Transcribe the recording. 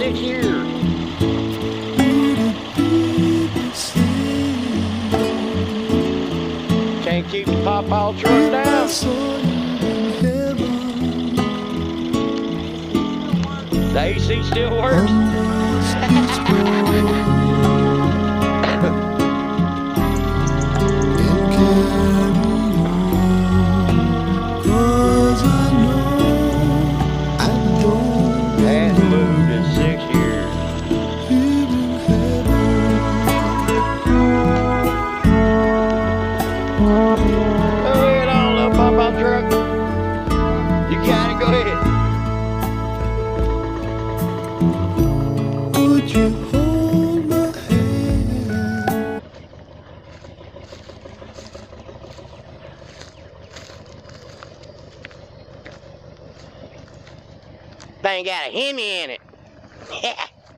6 years. Can't keep the pawpaw truck down. The AC still works. Hadn't moved in 6 years. Go ahead on, little pawpaw truck. You got it, go ahead. Would you hold my hand? Thing got a Hemi in it.